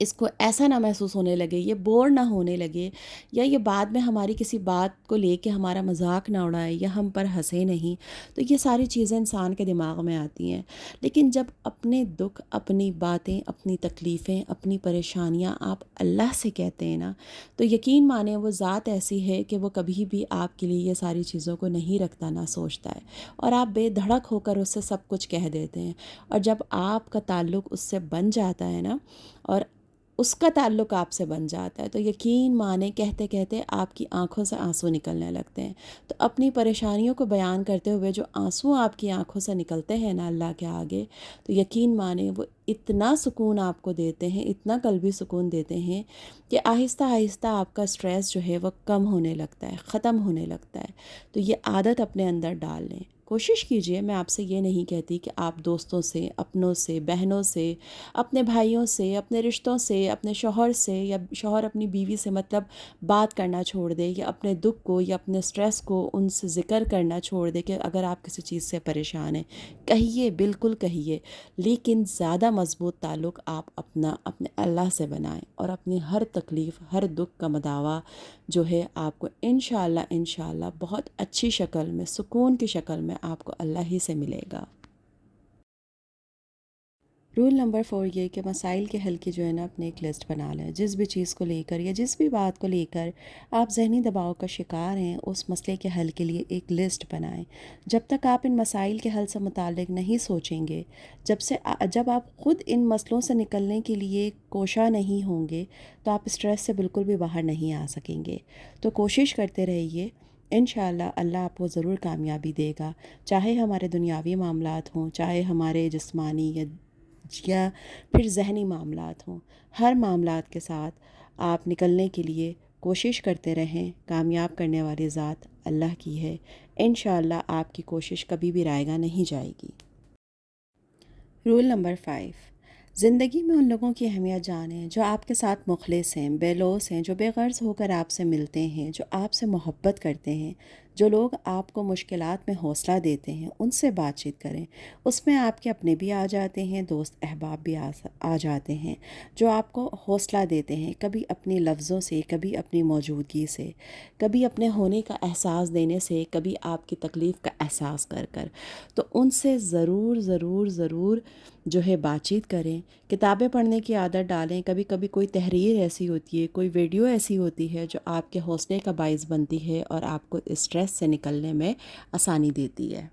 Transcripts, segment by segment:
اس کو ایسا نہ محسوس ہونے لگے، یہ بور نہ ہونے لگے، یا یہ بعد میں ہماری کسی بات کو لے کے ہمارا مذاق نہ اڑائے یا ہم پر ہنسے نہیں۔ تو یہ ساری چیزیں انسان کے دماغ میں آتی ہیں۔ لیکن جب اپنے دکھ، اپنی باتیں، اپنی تکلیفیں، اپنی پریشانیاں آپ اللہ سے کہتے ہیں نا، تو یقین مانیں وہ ذات ایسی ہے کہ وہ کبھی بھی آپ کے لیے یہ ساری چیزوں کو نہیں رکھتا، نہ سوچتا ہے، اور آپ بے دھڑک ہو کر اس سے سب کچھ کہہ دیتے ہیں۔ اور جب آپ کا تعلق اس سے بن جاتا ہے نا، اور اس کا تعلق آپ سے بن جاتا ہے، تو یقین مانیں کہتے کہتے آپ کی آنکھوں سے آنسو نکلنے لگتے ہیں۔ تو اپنی پریشانیوں کو بیان کرتے ہوئے جو آنسو آپ کی آنکھوں سے نکلتے ہیں نا اللہ کے آگے، تو یقین مانیں وہ اتنا سکون آپ کو دیتے ہیں، اتنا قلبی سکون دیتے ہیں کہ آہستہ آہستہ آپ کا سٹریس جو ہے وہ کم ہونے لگتا ہے، ختم ہونے لگتا ہے۔ تو یہ عادت اپنے اندر ڈال لیں، کوشش کیجئے۔ میں آپ سے یہ نہیں کہتی کہ آپ دوستوں سے، اپنوں سے، بہنوں سے، اپنے بھائیوں سے، اپنے رشتوں سے، اپنے شوہر سے، یا شوہر اپنی بیوی سے مطلب بات کرنا چھوڑ دے، یا اپنے دکھ کو یا اپنے سٹریس کو ان سے ذکر کرنا چھوڑ دے کہ اگر آپ کسی چیز سے پریشان ہیں، کہیے، بالکل کہیے، لیکن زیادہ مضبوط تعلق آپ اپنے اللہ سے بنائیں، اور اپنی ہر تکلیف، ہر دکھ کا مداوع جو ہے آپ کو انشاءاللہ بہت اچھی شکل میں، سکون کی شکل میں آپ کو اللہ ہی سے ملے گا۔ رول نمبر 4 یہ کہ مسائل کے حل کی جو ہے نا اپنے ایک لسٹ بنا لیں۔ جس بھی چیز کو لے کر یا جس بھی بات کو لے کر آپ ذہنی دباؤ کا شکار ہیں، اس مسئلے کے حل کے لیے ایک لسٹ بنائیں۔ جب تک آپ ان مسائل کے حل سے متعلق نہیں سوچیں گے، جب آپ خود ان مسئلوں سے نکلنے کے لیے کوشاں نہیں ہوں گے، تو آپ اسٹریس سے بالکل بھی باہر نہیں آ سکیں گے۔ تو کوشش کرتے رہیے، انشاءاللہ اللہ آپ کو ضرور کامیابی دے گا، چاہے ہمارے دنیاوی معاملات ہوں، چاہے ہمارے جسمانی یا پھر ذہنی معاملات ہوں۔ ہر معاملات کے ساتھ آپ نکلنے کے لیے کوشش کرتے رہیں۔ کامیاب کرنے والی ذات اللہ کی ہے، انشاءاللہ آپ کی کوشش کبھی بھی رائیگاں نہیں جائے گی۔ رول نمبر 5، زندگی میں ان لوگوں کی اہمیت جانیں جو آپ کے ساتھ مخلص ہیں، بے لوث ہیں، جو بے غرض ہو کر آپ سے ملتے ہیں، جو آپ سے محبت کرتے ہیں۔ جو لوگ آپ کو مشکلات میں حوصلہ دیتے ہیں، ان سے بات چیت کریں۔ اس میں آپ کے اپنے بھی آ جاتے ہیں، دوست احباب بھی آ جاتے ہیں، جو آپ کو حوصلہ دیتے ہیں، کبھی اپنی لفظوں سے، کبھی اپنی موجودگی سے، کبھی اپنے ہونے کا احساس دینے سے، کبھی آپ کی تکلیف کا احساس کر کر۔ تو ان سے ضرور ضرور ضرور جو ہے بات چیت کریں۔ کتابیں پڑھنے کی عادت ڈالیں۔ کبھی کبھی کوئی تحریر ایسی ہوتی ہے، کوئی ویڈیو ایسی ہوتی ہے جو آپ کے حوصلے کا باعث بنتی ہے اور آپ کو اسٹریس سے نکلنے میں آسانی دیتی ہے۔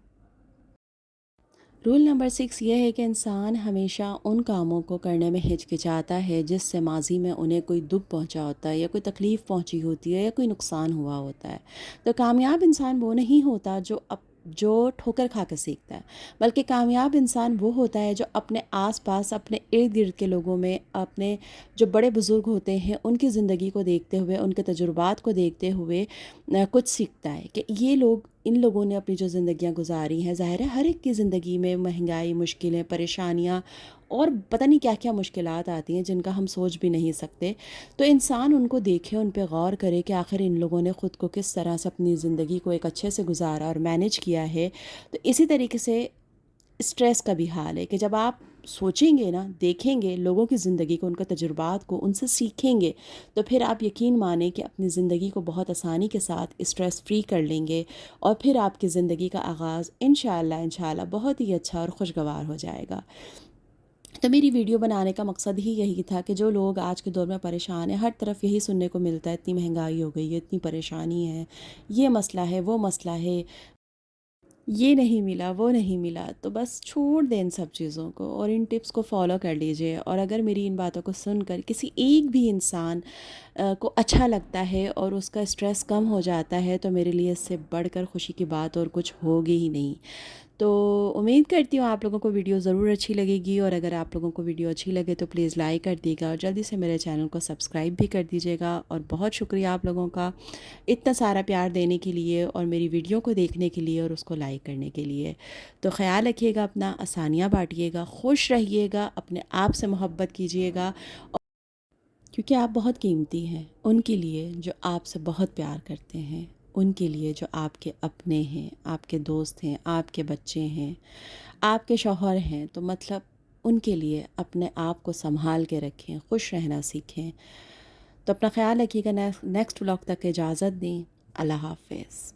رول نمبر 6 یہ ہے کہ انسان ہمیشہ ان کاموں کو کرنے میں ہچکچاتا ہے جس سے ماضی میں انہیں کوئی دکھ پہنچا ہوتا ہے، یا کوئی تکلیف پہنچی ہوتی ہے، یا کوئی نقصان ہوا ہوتا ہے۔ تو کامیاب انسان وہ نہیں ہوتا جو ٹھوکر کھا کے سیکھتا ہے، بلکہ کامیاب انسان وہ ہوتا ہے جو اپنے آس پاس، اپنے ارد گرد کے لوگوں میں، اپنے جو بڑے بزرگ ہوتے ہیں ان کی زندگی کو دیکھتے ہوئے، ان کے تجربات کو دیکھتے ہوئے کچھ سیکھتا ہے کہ ان لوگوں نے اپنی جو زندگیاں گزاری ہیں، ظاہر ہے ہر ایک کی زندگی میں مہنگائی، مشکلیں، پریشانیاں اور پتہ نہیں کیا کیا مشکلات آتی ہیں جن کا ہم سوچ بھی نہیں سکتے۔ تو انسان ان کو دیکھے، ان پہ غور کرے کہ آخر ان لوگوں نے خود کو کس طرح سے اپنی زندگی کو ایک اچھے سے گزارا اور مینج کیا ہے۔ تو اسی طریقے سے اسٹریس کا بھی حال ہے کہ جب آپ سوچیں گے نا، دیکھیں گے لوگوں کی زندگی کو، ان کے تجربات کو، ان سے سیکھیں گے، تو پھر آپ یقین مانیں کہ اپنی زندگی کو بہت آسانی کے ساتھ اسٹریس فری کر لیں گے، اور پھر آپ کی زندگی کا آغاز انشاءاللہ بہت ہی اچھا اور خوشگوار ہو جائے گا۔ تو میری ویڈیو بنانے کا مقصد ہی یہی تھا کہ جو لوگ آج کے دور میں پریشان ہیں، ہر طرف یہی سننے کو ملتا ہے، اتنی مہنگائی ہو گئی ہے، اتنی پریشانی ہے، یہ مسئلہ ہے، وہ مسئلہ ہے، یہ نہیں ملا، وہ نہیں ملا، تو بس چھوڑ دیں ان سب چیزوں کو اور ان ٹپس کو فالو کر لیجئے۔ اور اگر میری ان باتوں کو سن کر کسی ایک بھی انسان کو اچھا لگتا ہے اور اس کا اسٹریس کم ہو جاتا ہے، تو میرے لیے اس سے بڑھ کر خوشی کی بات اور کچھ ہوگی ہی نہیں۔ تو امید کرتی ہوں آپ لوگوں کو ویڈیو ضرور اچھی لگے گی، اور اگر آپ لوگوں کو ویڈیو اچھی لگے تو پلیز لائک کر دیجیے گا، اور جلدی سے میرے چینل کو سبسکرائب بھی کر دیجیے گا۔ اور بہت شکریہ آپ لوگوں کا اتنا سارا پیار دینے کے لیے، اور میری ویڈیو کو دیکھنے کے لیے، اور اس کو لائک کرنے کے لیے۔ تو خیال رکھیے گا اپنا، آسانیاں بانٹیے گا، خوش رہیے گا، اپنے آپ سے محبت کیجیے گا، کیونکہ آپ بہت قیمتی ہیں ان کے لیے جو آپ سے بہت پیار کرتے ہیں، ان کے لیے جو آپ کے اپنے ہیں، آپ کے دوست ہیں، آپ کے بچے ہیں، آپ کے شوہر ہیں۔ تو مطلب ان کے لیے اپنے آپ کو سنبھال کے رکھیں، خوش رہنا سیکھیں۔ تو اپنا خیال رکھیے گا، نیکسٹ ولاگ تک اجازت دیں۔ اللہ حافظ۔